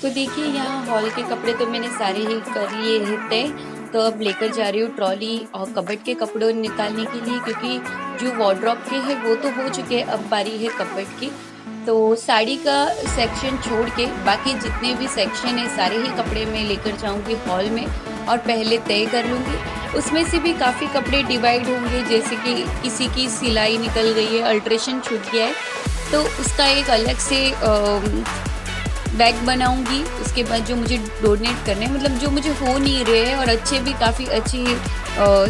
तो देखिए यहाँ हॉल के कपड़े तो मैंने सारे ही कर लिए हैं तय। तो अब लेकर जा रही हूँ ट्रॉली और कबर्ड के कपड़ों निकालने के लिए, क्योंकि जो वार्डरोब के हैं वो तो हो चुके हैं, अब बारी है कबर्ड की। तो साड़ी का सेक्शन छोड़ के बाकी जितने भी सेक्शन है सारे ही कपड़े मैं लेकर जाऊंगी हॉल में और पहले तय कर लूँगी। उसमें से भी काफ़ी कपड़े डिवाइड होंगे, जैसे कि किसी की सिलाई निकल गई है, अल्ट्रेशन छूट गया है, तो उसका एक अलग से बैग बनाऊंगी। उसके बाद जो मुझे डोनेट करने हैं, मतलब जो मुझे हो नहीं रहे हैं और अच्छे भी, काफ़ी अच्छी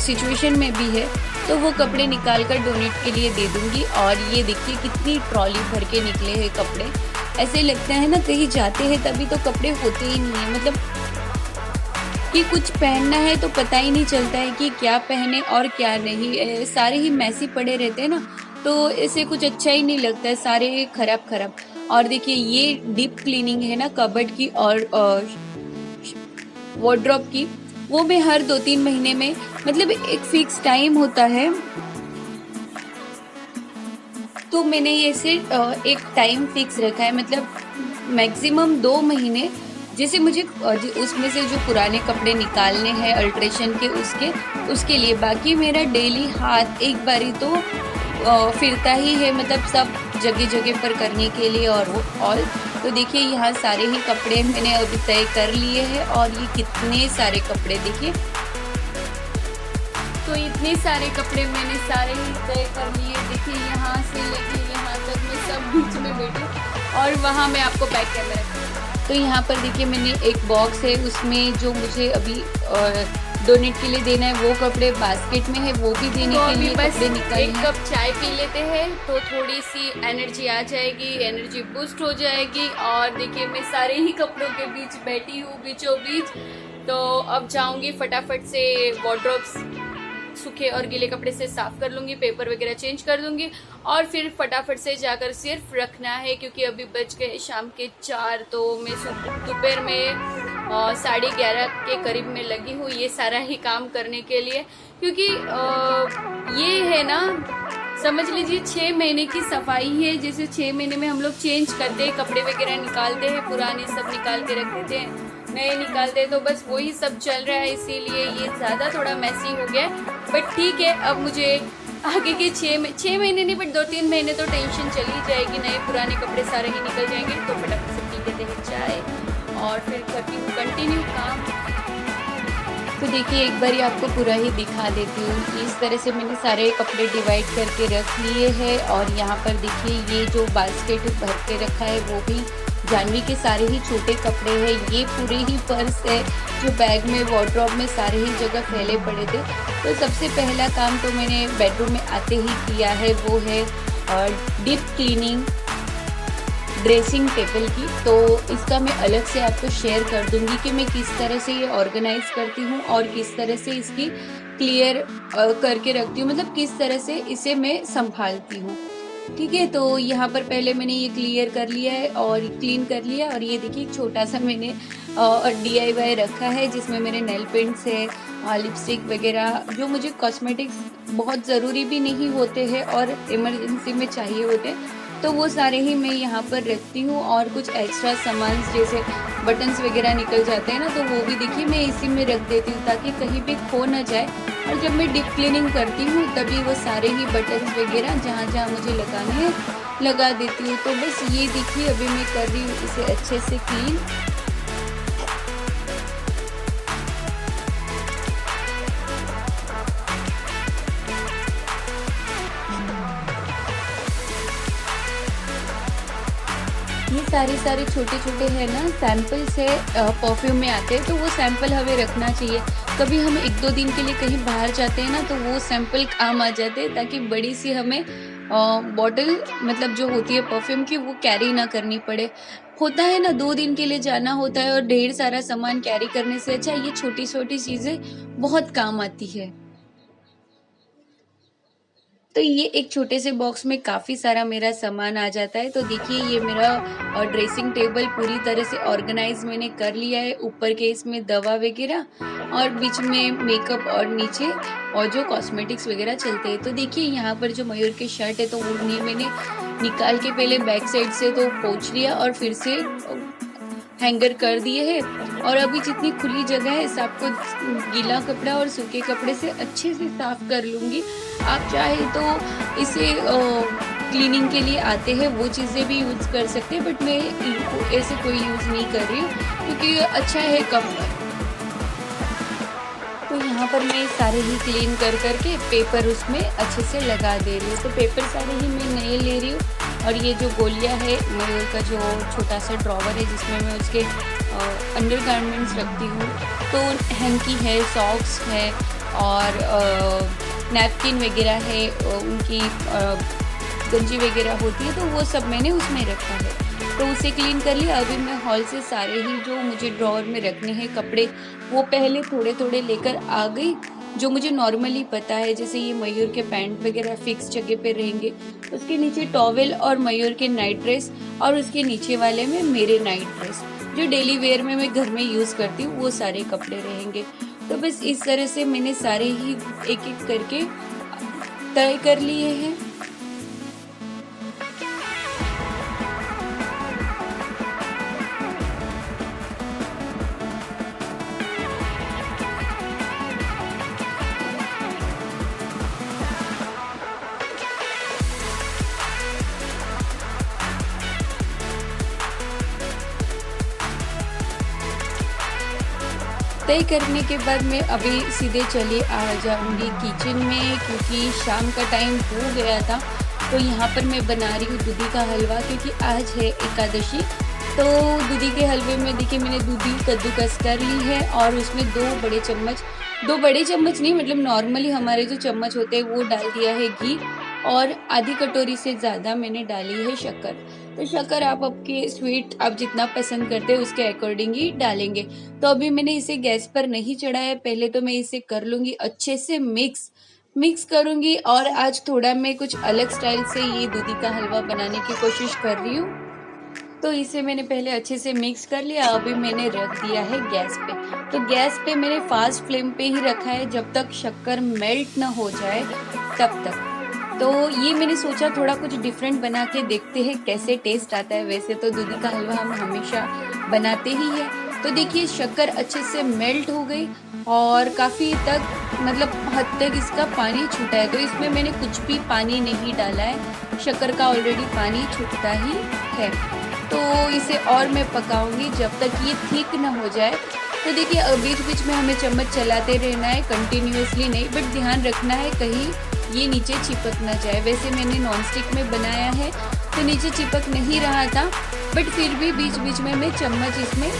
सिचुएशन में भी है, तो वो कपड़े निकाल कर डोनेट के लिए दे दूंगी। और ये देखिए कितनी ट्रॉली भर के निकले हैं कपड़े। ऐसे लगता है ना कहीं जाते हैं तभी तो कपड़े होते ही नहीं है, मतलब कि कुछ पहनना है तो पता ही नहीं चलता है कि क्या पहने और क्या नहीं। सारे ही मैसी पड़े रहते हैं ना, तो ऐसे कुछ अच्छा ही नहीं लगता है, सारे खराब खराब। और देखिए ये डीप क्लीनिंग है ना कबर्ड की और वार्डरोब की, वो मैं हर 2-3 महीने में, मतलब एक फिक्स टाइम होता है, तो मैंने ये से एक टाइम फिक्स रखा है, मतलब मैक्सिमम 2 महीने। जैसे मुझे उसमें से जो पुराने कपड़े निकालने हैं अल्ट्रेशन के, उसके लिए बाकी मेरा डेली हाथ एक बारी तो फिरता ही है, मतलब सब जगह जगह पर करने के लिए और वो ऑल। तो देखिए यहाँ सारे ही कपड़े मैंने अभी तय कर लिए हैं और ये कितने सारे कपड़े देखिए। तो इतने सारे कपड़े मैंने सारे ही तय कर लिए। देखिए यहाँ से लेके यहाँ तक मैं सब बीच में बैठी और वहाँ मैं आपको बैक कैमरा। तो यहाँ पर देखिए मैंने एक बॉक्स है, उसमें जो मुझे अभी डोनेट के लिए देना है वो कपड़े बास्केट में है, वो भी देने के लिए कपड़े निकाले। एक कप चाय पी लेते हैं तो थोड़ी सी एनर्जी आ जाएगी, एनर्जी बूस्ट हो जाएगी। और देखिए मैं सारे ही कपड़ों के बीच बैठी हूँ बीचों बीच। तो अब जाऊंगी फटाफट से वार्डरोब्स सूखे और गीले कपड़े से साफ कर लूँगी, पेपर वगैरह चेंज कर दूँगी और फिर फटाफट से जाकर सिर्फ रखना है, क्योंकि अभी बज गए शाम के 4। तो मैं दोपहर में 11:30 के करीब में लगी हूँ ये सारा ही काम करने के लिए, क्योंकि ये है ना, समझ लीजिए 6 महीने की सफाई है। जैसे 6 महीने में हम लोग चेंज करते हैं, कपड़े वगैरह निकालते हैं, पुराने सब निकाल के रख देते हैं, नए निकालते हैं, तो बस वही सब चल रहा है, इसीलिए ये ज़्यादा थोड़ा मैसी हो गया। बट ठीक है, अब मुझे आगे के 6 महीने नहीं बट 2-3 महीने तो टेंशन चली जाएगी, नए पुराने कपड़े सारे ही निकल जाएंगे। तो फटाफट से पी लेते हैं चाय और फिर करती हूँ कंटिन्यू काम। तो देखिए एक बार आपको पूरा ही दिखा देती हूँ। इस तरह से मैंने सारे कपड़े डिवाइड करके रख लिए हैं और यहाँ पर देखिए ये जो बास्केट भर के रखा है वो भी जानवी के सारे ही छोटे कपड़े हैं। ये पूरे ही पर्स है जो बैग में वार्डरोब में सारे ही जगह फैले पड़े थे। तो सबसे पहला काम तो मैंने बेडरूम में आते ही किया है, वो है डीप क्लीनिंग ड्रेसिंग टेबल की। तो इसका मैं अलग से आपको शेयर कर दूंगी कि मैं किस तरह से ये ऑर्गेनाइज करती हूँ और किस तरह से इसकी क्लियर करके रखती हूँ, मतलब किस तरह से इसे मैं संभालती हूँ। ठीक है, तो यहाँ पर पहले मैंने ये क्लियर कर लिया है और क्लीन कर लिया। और ये देखिए एक छोटा सा मैंने DIY रखा है जिसमें मेरे नेल पेंट्स है, लिपस्टिक वगैरह, जो मुझे कॉस्मेटिक्स बहुत ज़रूरी भी नहीं होते हैं और इमरजेंसी में चाहिए होते हैं, तो वो सारे ही मैं यहाँ पर रखती हूँ। और कुछ एक्स्ट्रा सामान जैसे बटन्स वगैरह निकल जाते हैं ना, तो वो भी देखिए मैं इसी में रख देती हूँ ताकि कहीं भी खो ना जाए। और जब मैं डीप क्लीनिंग करती हूँ तभी वो सारे ही बटन्स वगैरह जहाँ जहाँ मुझे लगाने हैं लगा देती हूँ। तो बस ये देखिए अभी मैं कर रही हूँ इसे अच्छे से क्लीन। ये सारे छोटे छोटे है ना सैंपल से परफ्यूम में आते हैं, तो वो सैंपल हमें रखना चाहिए। कभी हम 1-2 दिन के लिए कहीं बाहर जाते हैं ना, तो वो सैंपल काम आ जाते हैं ताकि बड़ी सी हमें बॉटल मतलब जो होती है परफ्यूम की वो कैरी ना करनी पड़े। होता है ना 2 दिन के लिए जाना होता है और ढेर सारा सामान कैरी करने से अच्छा ये छोटी छोटी चीज़ें बहुत काम आती है। तो ये एक छोटे से बॉक्स में काफ़ी सारा मेरा सामान आ जाता है। तो देखिए ये मेरा ड्रेसिंग टेबल पूरी तरह से ऑर्गेनाइज मैंने कर लिया है। ऊपर के इसमें दवा वगैरह और बीच में मेकअप और नीचे और जो कॉस्मेटिक्स वगैरह चलते हैं। तो देखिए यहाँ पर जो मयूर की शर्ट है तो उन्हें मैंने निकाल के पहले बैक साइड से तो पोंछ लिया और फिर से हैंगर कर दिए हैं। और अभी जितनी खुली जगह है सबको गीला कपड़ा और सूखे कपड़े से अच्छे से साफ कर लूँगी। आप चाहे तो इसे क्लीनिंग के लिए आते हैं वो चीज़ें भी यूज़ कर सकते हैं, बट मैं ऐसे कोई यूज़ नहीं कर रही हूँ क्योंकि अच्छा है कम्फर्ट। तो यहाँ पर मैं सारे ही क्लीन कर करके पेपर उसमें अच्छे से लगा दे रही हूँ। तो पेपर सारे ही मैं नए ले रही हूँ। और ये जो गोलियाँ है मयूर का जो छोटा सा ड्रॉवर है जिसमें मैं उसके अंडर गारमेंट्स रखती हूँ, तो हैंकी है, सॉक्स है और नैपकिन वगैरह है, उनकी गंजी वगैरह होती है, तो वो सब मैंने उसमें रखा है। तो उसे क्लीन कर लिया। अभी मैं हॉल से सारे ही जो मुझे ड्रॉअर में रखने हैं कपड़े वो पहले थोड़े थोड़े लेकर आ गई, जो मुझे नॉर्मली पता है। जैसे ये मयूर के पैंट वगैरह फिक्स जगह पे रहेंगे, उसके नीचे टॉवेल और मयूर के नाइट ड्रेस, और उसके नीचे वाले में मेरे नाइट ड्रेस जो डेली वेयर में मैं घर में यूज़ करती हूँ वो सारे कपड़े रहेंगे। तो बस इस तरह से मैंने सारे ही एक एक करके तय कर लिए हैं। तय करने के बाद मैं अभी सीधे चली आ जाऊँगी किचन में, क्योंकि शाम का टाइम हो गया था। तो यहाँ पर मैं बना रही हूँ दूधी का हलवा, क्योंकि आज है एकादशी। तो दूधी के हलवे में देखिए मैंने दूधी कद्दूकस कर ली है और उसमें 2 बड़े चम्मच नहीं, मतलब नॉर्मली हमारे जो चम्मच होते हैं वो डाल दिया है घी, और आधी कटोरी से ज़्यादा मैंने डाली है शक्कर। तो शक्कर आप आपके स्वीट आप जितना पसंद करते हैं उसके अकॉर्डिंग ही डालेंगे। तो अभी मैंने इसे गैस पर नहीं चढ़ाया, पहले तो मैं इसे कर लूँगी अच्छे से मिक्स करूँगी। और आज थोड़ा मैं कुछ अलग स्टाइल से ये दूधी का हलवा बनाने की कोशिश कर रही हूँ। तो इसे मैंने पहले अच्छे से मिक्स कर लिया। अभी मैंने रख दिया है गैस पे। तो गैस पे मैंने फास्ट फ्लेम पे ही रखा है, जब तक शक्कर मेल्ट ना हो जाए तब तक। तो ये मैंने सोचा थोड़ा कुछ डिफरेंट बना के देखते हैं कैसे टेस्ट आता है। वैसे तो दूधी का हलवा हम हमेशा बनाते ही हैं। तो देखिए शक्कर अच्छे से मेल्ट हो गई और काफ़ी तक मतलब हद तक इसका पानी छूटा है। तो इसमें मैंने कुछ भी पानी नहीं डाला है, शक्कर का ऑलरेडी पानी छूटता ही है। तो इसे और मैं पकाऊंगी जब तक ये ठीक ना हो जाए। तो देखिए बीच बीच में हमें चम्मच चलाते रहना है, कंटिन्यूअसली नहीं, बट ध्यान रखना है कहीं ये नीचे चिपक ना जाए। वैसे मैंने नॉनस्टिक में बनाया है तो नीचे चिपक नहीं रहा था, बट फिर भी बीच बीच में मैं चम्मच इसमें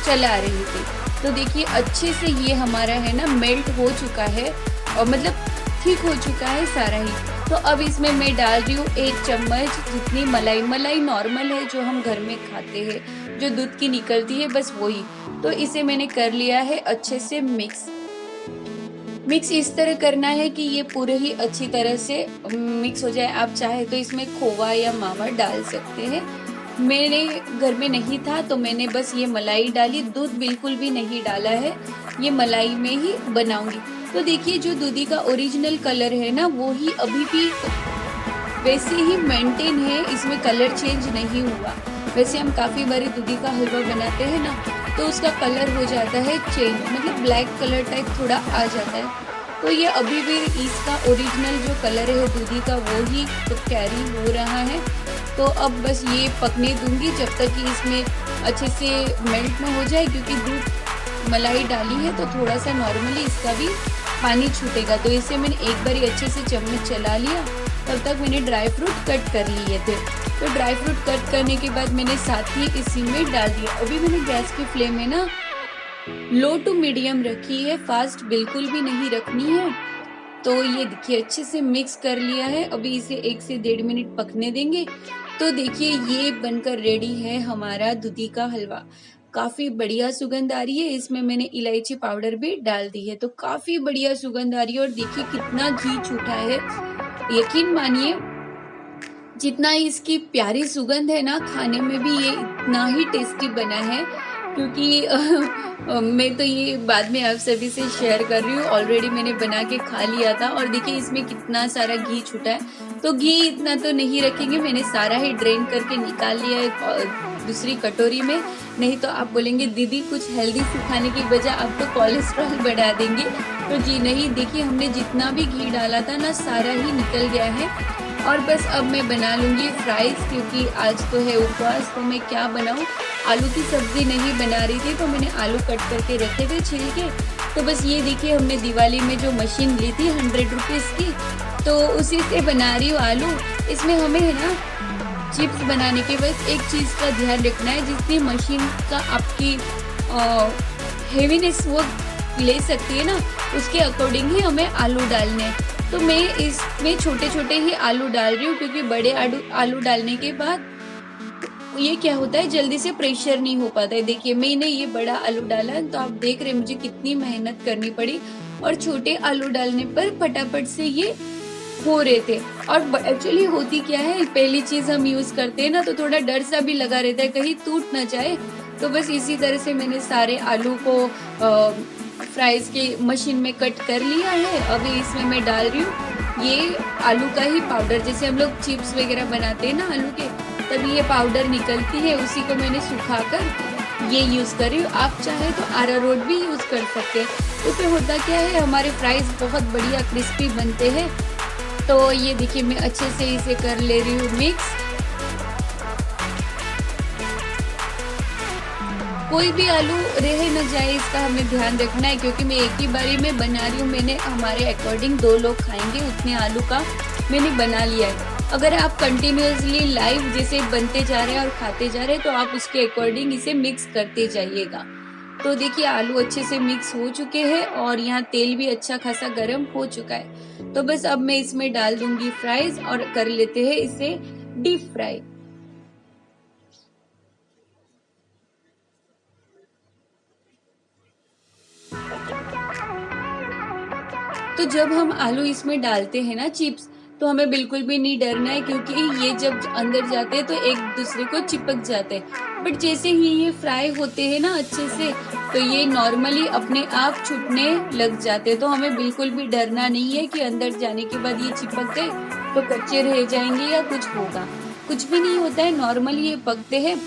चला रही थी। तो देखिए अच्छे से ये हमारा है ना मेल्ट हो चुका है और मतलब ठीक हो चुका है सारा ही। तो अब इसमें मैं डाल रही हूँ 1 चम्मच जितनी मलाई नॉर्मल है जो हम घर में खाते हैं, जो दूध की निकलती है, बस वही। तो इसे मैंने कर लिया है अच्छे से मिक्स इस तरह करना है कि ये पूरे ही अच्छी तरह से मिक्स हो जाए। आप चाहे तो इसमें खोवा या मावा डाल सकते हैं। मेरे घर में नहीं था तो मैंने बस ये मलाई डाली, दूध बिल्कुल भी नहीं डाला है, ये मलाई में ही बनाऊंगी। तो देखिए जो दूधी का ओरिजिनल कलर है ना वो ही अभी भी वैसे ही मेंटेन है, इसमें कलर चेंज नहीं हुआ। वैसे हम काफ़ी बारी दूधी का हलवा बनाते हैं ना तो उसका कलर हो जाता है चेंज, मतलब ब्लैक कलर टाइप थोड़ा आ जाता है। तो ये अभी भी इसका ओरिजिनल जो कलर है दूधी का वो ही तो कैरी हो रहा है। तो अब बस ये पकने दूंगी जब तक कि इसमें अच्छे से मेल्ट ना हो जाए, क्योंकि दूध मलाई डाली है तो थोड़ा सा नॉर्मली इसका भी पानी छूटेगा। तो इसे मैंने एक बार अच्छे से चम्मच चला लिया, तब तक मैंने ड्राई फ्रूट कट कर लिए थे। तो ड्राई फ्रूट कट करने के बाद मैंने साथ ही इसी में डाल दिया। अभी मैंने गैस की फ्लेम है ना लो टू मीडियम रखी है, फास्ट बिल्कुल भी नहीं रखनी है। तो ये देखिए अच्छे से मिक्स कर लिया है। अभी इसे 1 से 1.5 मिनट पकने देंगे। तो देखिए ये बनकर रेडी है हमारा दूधी का हलवा। काफ़ी बढ़िया सुगंध आ रही है, इसमें मैंने इलायची पाउडर भी डाल दी है, तो काफ़ी बढ़िया सुगंध आ रही है। और देखिए कितना घी छूटा है, यकीन मानिए जितना इसकी प्यारी सुगंध है ना खाने में भी ये इतना ही टेस्टी बना है। क्योंकि मैं तो ये बाद में आप सभी से शेयर कर रही हूँ, ऑलरेडी मैंने बना के खा लिया था। और देखिए इसमें कितना सारा घी छूटा है, तो घी इतना तो नहीं रखेंगे, मैंने सारा ही ड्रेन करके निकाल लिया है। दूसरी कटोरी में, नहीं तो आप बोलेंगे दीदी कुछ हेल्दी सिखाने की बजाय आप तो कोलेस्ट्रॉल बढ़ा देंगे। तो जी नहीं, देखिए हमने जितना भी घी डाला था ना सारा ही निकल गया है। और बस अब मैं बना लूँगी फ्राइज़, क्योंकि आज तो है उपवास, तो मैं क्या बनाऊँ। आलू की सब्ज़ी नहीं बना रही थी तो मैंने आलू कट करके रखे थे छिल के। तो बस ये देखिए हमने दिवाली में जो मशीन ली थी 100 रुपीज़ की, तो उसी से बना रही हूँ आलू। इसमें हमें है ना चिप्स बनाने के बाद एक चीज़ का ध्यान रखना है, जितनी मशीन का आपकी हेवीनेस वो ले सकती है ना, उसके अकॉर्डिंग ही हमें आलू डालने हैं। तो मैं इसमें छोटे छोटे ही आलू डाल रही हूँ, क्योंकि बड़े आलू डालने के बाद ये क्या होता है जल्दी से प्रेशर नहीं हो पाता है। देखिए मैंने ये बड़ा आलू डाला तो आप देख रहे हैं मुझे कितनी मेहनत करनी पड़ी, और छोटे आलू डालने पर फटाफट से ये हो रहे थे। और एक्चुअली होती क्या है, पहली चीज हम यूज करते हैं ना तो थोड़ा डर सा भी लगा रहता है कहीं टूट ना जाए। तो बस इसी तरह से मैंने सारे आलू को फ्राइज की मशीन में कट कर लिया है। अभी इसमें मैं डाल रही हूँ ये आलू का ही पाउडर, जैसे हम लोग चिप्स वगैरह बनाते हैं ना आलू के, तभी ये पाउडर निकलती है, उसी को मैंने सुखाकर ये यूज़ कर रही हूँ। आप चाहे तो अरारोट भी यूज़ कर सकते हैं। उससे होता क्या है हमारे फ्राइज़ बहुत बढ़िया क्रिस्पी बनते हैं। तो ये देखिए मैं अच्छे से इसे कर ले रही हूँ मिक्स। कोई भी आलू रह न जाए इसका हमें ध्यान रखना है, क्योंकि मैं एक ही बारी में बना रही हूँ। मैंने हमारे अकॉर्डिंग 2 लोग खाएंगे उतने आलू का मैंने बना लिया है। अगर आप कंटिन्यूसली लाइव जैसे बनते जा रहे हैं और खाते जा रहे हैं तो आप उसके अकॉर्डिंग इसे मिक्स करते जाइएगा। तो देखिए आलू अच्छे से मिक्स हो चुके हैं और यहाँ तेल भी अच्छा खासा गर्म हो चुका है। तो बस अब मैं इसमें डाल दूंगी फ्राइज और कर लेते हैं इसे डीप फ्राई। तो जब हम आलू इसमें डालते हैं ना चिप्स, तो हमें बिल्कुल भी नहीं डरना है, क्योंकि ये जब अंदर जाते हैं तो एक दूसरे को चिपक जाते हैं। बट जैसे ही ये फ्राई होते हैं ना अच्छे से, तो ये नॉर्मली अपने आप छूटने लग जाते हैं। तो हमें बिल्कुल भी डरना नहीं है कि अंदर जाने के बाद ये चिपक गए तो कच्चे रह जाएंगे या कुछ होगा। कुछ भी नहीं होता है, नॉर्मली ये पकते हैं।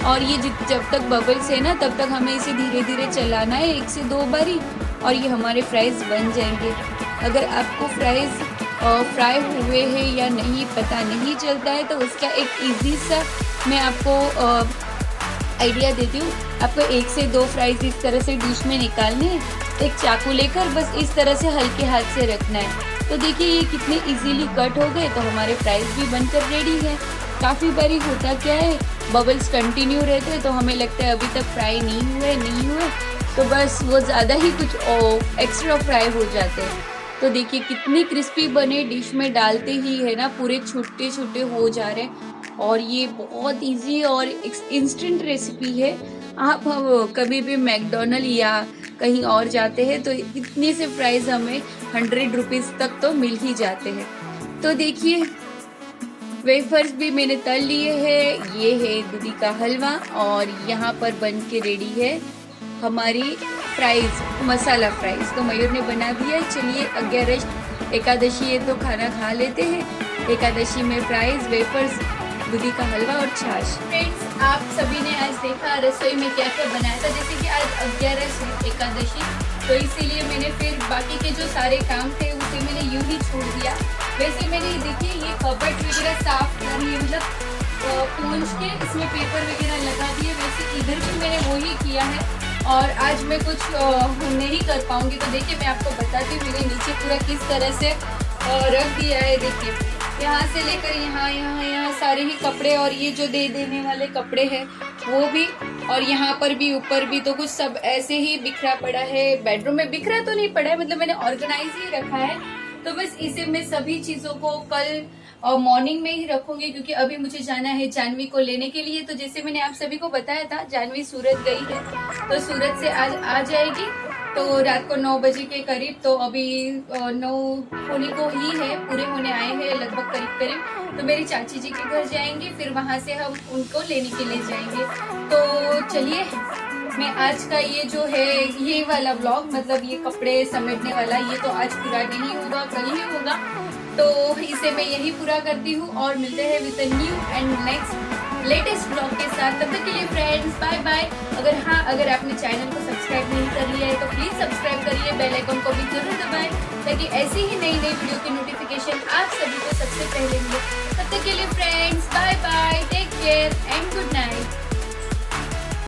और ये जब तक बबल्स है ना तब तक हमें इसे धीरे धीरे चलाना है 1 से 2 बारी, और ये हमारे फ्राइज बन जाएंगे। अगर आपको फ्राइज फ्राई हुए हैं या नहीं पता नहीं चलता है तो उसका एक इजी सा मैं आपको आइडिया देती हूँ। आपको 1 से 2 फ्राइज इस तरह से डिश में निकालने हैं, एक चाकू लेकर बस इस तरह से हल्के हाथ से रखना है। तो देखिए ये कितने इजीली कट हो गए, तो हमारे फ्राइज भी बनकर रेडी है। काफ़ी बारी होता क्या है बबल्स कंटिन्यू रहते हैं तो हमें लगता है अभी तक फ्राई नहीं हुए, तो बस वो ज़्यादा ही कुछ एक्स्ट्रा फ्राई हो जाते हैं। तो देखिए कितनी क्रिस्पी बने, डिश में डालते ही है ना पूरे छोटे छोटे हो जा रहे हैं। और ये बहुत इजी और इंस्टेंट रेसिपी है। आप कभी भी मैकडोनल्ड या कहीं और जाते हैं तो इतने से प्राइस हमें 100 रुपीज़ तक तो मिल ही जाते हैं। तो देखिए वेफर्स भी मैंने तल लिए हैं। ये है दूधी का हलवा और यहाँ पर बन के रेडी है हमारी फ्राइज, मसाला फ्राइज। तो मयूर ने बना दिया है। चलिए 11 एकादशी है तो खाना खा लेते हैं। एकादशी में फ्राइज, वेफर्स, दूधी का हलवा और छाछ। फ्रेंड्स आप सभी ने आज देखा रसोई में क्या क्या बनाया था। जैसे कि आज 11 एकादशी, तो इसीलिए मैंने फिर बाकी के जो सारे काम थे उसे मैंने यूं ही छोड़ दिया। वैसे मैंने देखिए ये कबर्ड वगैरह साफ कर लिए, मतलब पूंछ के इसमें पेपर वगैरह लगा दिए। वैसे इधर भी मैंने वही किया है और आज मैं कुछ नहीं कर पाऊंगी। तो देखिए मैं आपको बताती हूँ मैंने नीचे पूरा किस तरह से रख दिया है। देखिए यहाँ से लेकर यहाँ सारे ही कपड़े, और ये जो दे देने वाले कपड़े हैं वो भी, और यहाँ पर भी ऊपर भी, तो कुछ सब ऐसे ही बिखरा पड़ा है। बेडरूम में बिखरा तो नहीं पड़ा है, मतलब मैंने ऑर्गेनाइज ही रखा है। तो बस इसे मैं सभी चीज़ों को कल और मॉर्निंग में ही रखूंगी, क्योंकि अभी मुझे जाना है जानवी को लेने के लिए। तो जैसे मैंने आप सभी को बताया था जानवी सूरत गई है, तो सूरत से आज आ जाएगी तो रात को 9 बजे के करीब। तो अभी 9 होने को ही है, पूरे होने आए हैं लगभग करीब। तो मेरी चाची जी के घर जाएंगे, फिर वहां से हम उनको लेने के लिए जाएंगे। तो चलिए मैं आज का ये जो है ये वाला व्लॉग, मतलब ये कपड़े समेटने वाला, ये तो आज पूरा नहीं होगा, कल ही होगा। तो इसे मैं यही पूरा करती हूँ और मिलते हैं with a new and next latest blog के साथ। तब तक के लिए फ्रेंड्स बाय बाय। अगर आपने चैनल को सब्सक्राइब नहीं कर लिया है तो प्लीज सब्सक्राइब करिए, बेल आइकन को भी जरूर दबाएं ताकि ऐसी ही नई वीडियो की नोटिफिकेशन आप सभी को सबसे पहले मिले। तब तक के लिए friends bye bye, take care and good night.